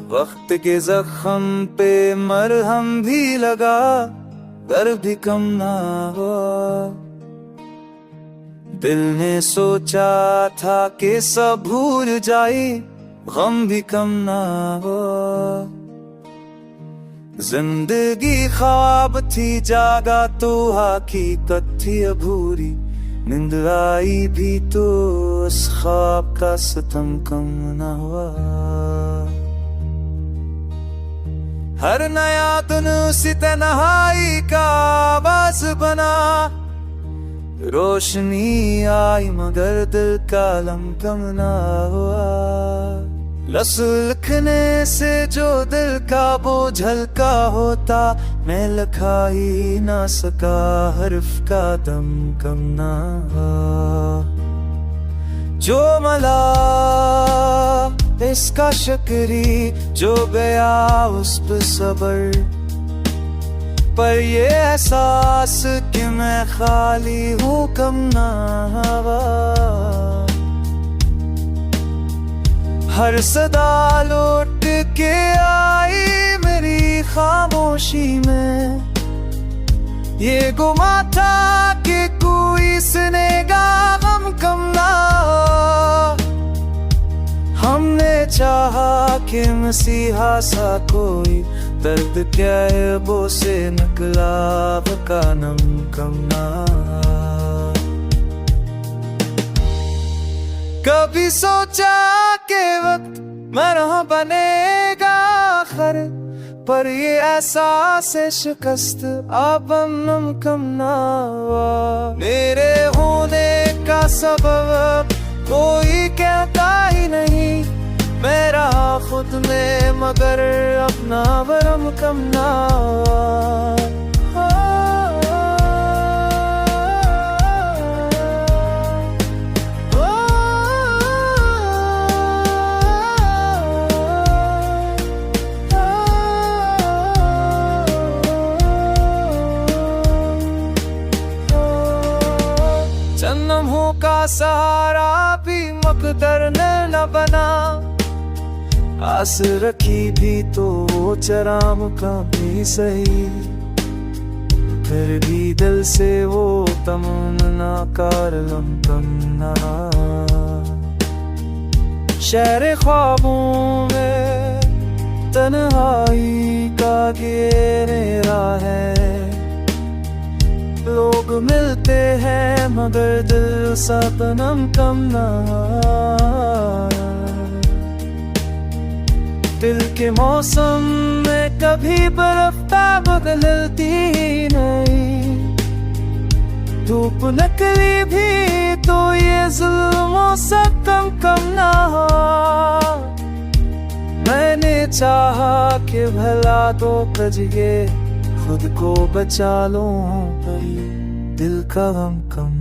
वक्त के जख्म पे मरहम भी लगा, दर्द भी कम ना हुआ। दिल ने सोचा था कि सब भूल जाए, गम भी कम ना हुआ। जिंदगी ख्वाब थी, जागा तो हकीकत थी अधूरी। नींद आई भी तो उस ख्वाब का सितम कम ना हुआ। हर नया दिन उसी तन्हाई का आवाज बना। रोशनी आई मगर दिल का लम कम ना हुआ। लफ्ज़ लिखने से जो दिल का बोझ हल्का होता, मैं लिखा ही ना सका, हर्फ का दम कम ना हुआ। जो मला इसका शकरी, जो गया उस पे सबर, पर ये एहसास कि मैं खाली हूँ कम ना हुआ। हर सदा लौट के आई मेरी खामोशी में, ये गुमा था कि कोई सुनेगा गम कम ना। हमने चाहा कि मसीहा सा कोई, दर्द क्या है वो से निकला का नम कम ना। कभी सोचा के वक्त मरहम बनेगा आखिर, पर ये एहसास शिकस्त अब नम कम ना हुआ। मेरे होने का सबब कोई कहता ही नहीं, मेरा खुद में मगर अपना वरम कम ना हुआ। जन्मों का सहारा भी मकदर ने न बना। आस रखी भी तो वो चराम का भी सही, फिर भी दिल से वो तमन्ना कार लम कम ना। शहर ख्वाबों में तन्हाई का घेरा है। लोग मिलते हैं मगर दिल सा तनम कम ना। दिल के मौसम में कभी बर्फ बदलती नहीं। धूप निकली भी तो ये जुल्मों से कम ना हो। मैंने चाहा कि भला तो कजिए, खुद को बचा लो, दिल का गम कम